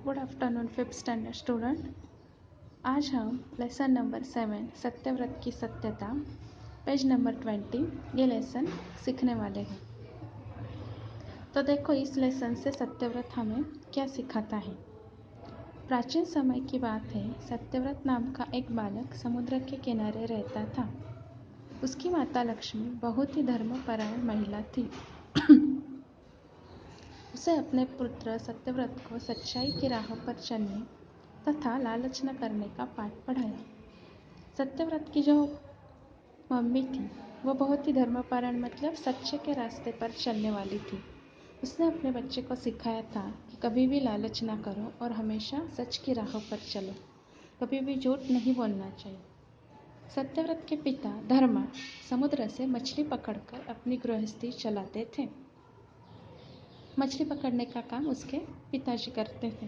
Good afternoon fifth standard student. आज हम lesson number 7 Satyavrat की सत्यता पेज नंबर 20 ये लेसन सीखने वाले हैं। तो देखो इस लेसन से सत्यव्रत हमें क्या सिखाता है। प्राचीन समय की बात है। सत्यव्रत नाम का एक बालक समुद्र के किनारे रहता था। उसकी माता लक्ष्मी बहुत ही धर्मपरायण महिला थी। उसे अपने पुत्र सत्यव्रत को सच्चाई की राह पर चलने तथा लालच न करने का पाठ पढ़ाया। सत्यव्रत की जो मम्मी थी वो बहुत ही धर्मपरायण मतलब सच्चे के रास्ते पर चलने वाली थी। उसने अपने बच्चे को सिखाया था कि कभी भी लालच ना करो और हमेशा सच की राह पर चलो, कभी भी झूठ नहीं बोलना चाहिए। सत्यव्रत के पिता धर्मा समुद्र से मछली पकड़कर अपनी गृहस्थी चलाते थे। मछली पकड़ने का काम उसके पिताजी करते थे।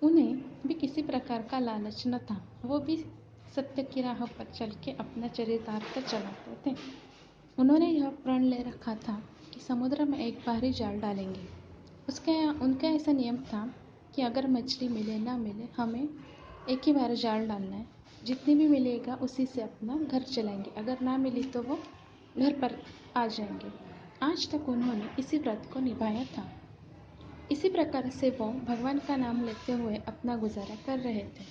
उन्हें भी किसी प्रकार का लालच न था। वो भी सत्य की राह पर चल के अपना चरितार्थ चलाते थे। उन्होंने यह प्रण ले रखा था कि समुद्र में एक बार ही जाल डालेंगे। उनका ऐसा नियम था कि अगर मछली मिले ना मिले हमें एक ही बार जाल डालना है। जितनी भी मिलेगा उसी से अपना घर चलाएंगे। अगर ना मिली तो वो घर पर आ जाएंगे। आज तक उन्होंने इसी व्रत को निभाया था। इसी प्रकार से वो भगवान का नाम लेते हुए अपना गुजारा कर रहे थे।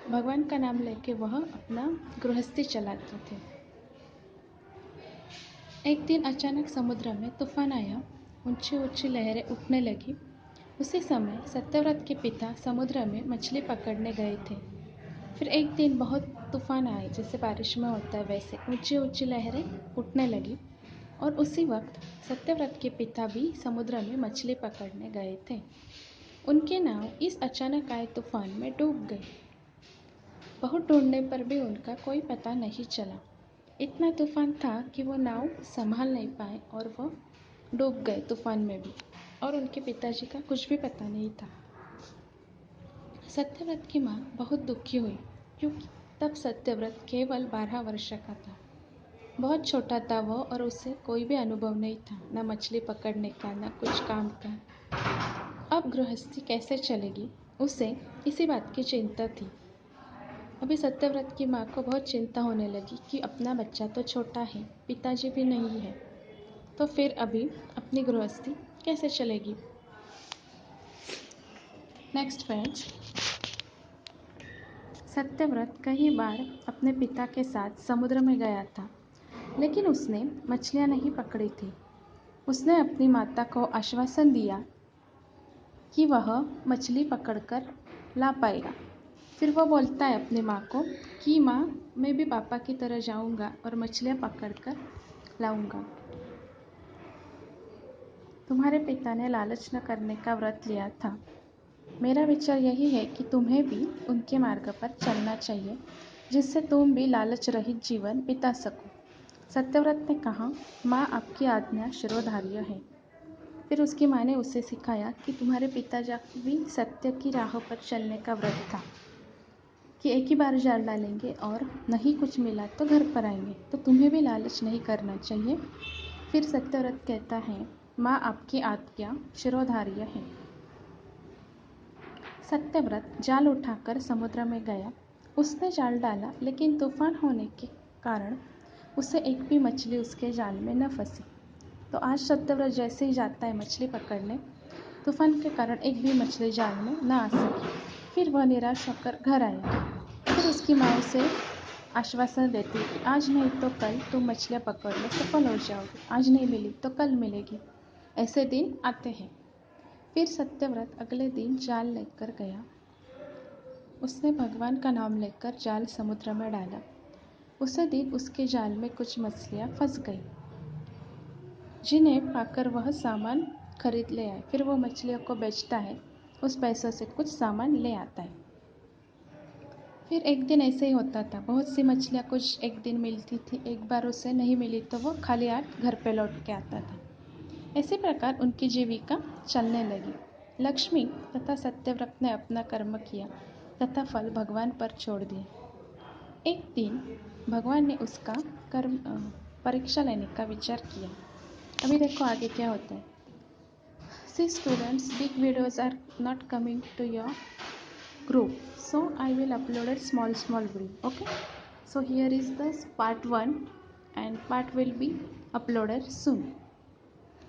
भगवान का नाम लेके वह अपना गृहस्थी चलाते थे। एक दिन अचानक समुद्र में तूफान आया। ऊंची ऊंची लहरें उठने लगी। उसी समय सत्यव्रत के पिता समुद्र में मछली पकड़ने गए थे। फिर एक दिन बहुत तूफान आए, जैसे बारिश में होता है वैसे ऊंची ऊंची लहरें उठने लगी। और उसी वक्त सत्यव्रत के पिता भी समुद्र में मछली पकड़ने गए थे। उनके नाव इस अचानक आए तूफान में डूब गए। बहुत ढूंढने पर भी उनका कोई पता नहीं चला। इतना तूफान था कि वो नाव संभाल नहीं पाए और वो डूब गए तूफान में भी। और उनके पिताजी का कुछ भी पता नहीं था। सत्यव्रत की माँ बहुत दुखी हुई, क्योंकि तब सत्यव्रत केवल 12 वर्ष का था। बहुत छोटा था वो और उसे कोई भी अनुभव नहीं था, न मछली पकड़ने का न कुछ काम का। अब गृहस्थी कैसे चलेगी, उसे इसी बात की चिंता थी। अभी सत्यव्रत की माँ को बहुत चिंता होने लगी कि अपना बच्चा तो छोटा है, पिताजी भी नहीं है, तो फिर अभी अपनी गृहस्थी कैसे चलेगी। Next page. सत्यव्रत कई बार अपने पिता के साथ समुद्र में गया था, लेकिन उसने मछलियाँ नहीं पकड़ी थी। उसने अपनी माता को आश्वासन दिया कि वह मछली पकड़कर ला पाएगा। फिर वो बोलता है अपनी माँ को कि माँ, मैं भी पापा की तरह जाऊँगा और मछलियाँ पकड़कर लाऊँगा। तुम्हारे पिता ने लालच न करने का व्रत लिया था। मेरा विचार यही है कि तुम्हें भी उनके मार्ग पर चलना चाहिए, जिससे तुम भी लालच रहित जीवन बिता सको। सत्यव्रत ने कहा, माँ आपकी आज्ञा शिरोधार्य है। फिर उसकी माँ ने उसे सिखाया कि तुम्हारे पिताजी भी सत्य की राह पर चलने का व्रत था कि एक ही बार जाल डालेंगे और नहीं कुछ मिला तो घर पर आएंगे, तो तुम्हें भी लालच नहीं करना चाहिए। फिर सत्यव्रत कहता है, माँ आपकी आज्ञा शिरोधार्य है। सत्यव्रत जाल उठाकर समुद्र में गया। उसने जाल डाला, लेकिन तूफान होने के कारण उसे एक भी मछली उसके जाल में न फंसी। तो आज सत्यव्रत जैसे ही जाता है मछली पकड़ने, तूफान के कारण एक भी मछली जाल में न आ सकी। फिर वह निराश होकर घर आया। फिर उसकी माँ उसे आश्वासन देती कि आज नहीं तो कल तुम मछलियाँ पकड़ लो, सफल हो जाओगे। आज नहीं मिली तो कल मिलेगी। ऐसे दिन आते हैं। फिर सत्यव्रत अगले दिन जाल लेकर गया। उसने भगवान का नाम लेकर जाल समुद्र में डाला। उसी दिन उसके जाल में कुछ मछलियाँ फंस गई, जिन्हें पाकर वह सामान खरीद ले आए। फिर वो मछलियों को बेचता है, उस पैसों से कुछ सामान ले आता है। फिर एक दिन ऐसे ही होता था। बहुत सी मछलियाँ कुछ एक दिन मिलती थी, एक बार उसे नहीं मिली तो वो खाली हाथ घर पे लौट के आता था। इसी प्रकार उनकी जीविका चलने लगी। लक्ष्मी तथा सत्यव्रत ने अपना कर्म किया तथा फल भगवान पर छोड़ दिए। एक दिन भगवान ने उसका परीक्षा लेने का विचार किया। अभी देखो आगे क्या होता है। See students, big videos are not coming to your group, so I will upload a small video. Okay, so here is the part 1 and part will be uploaded soon.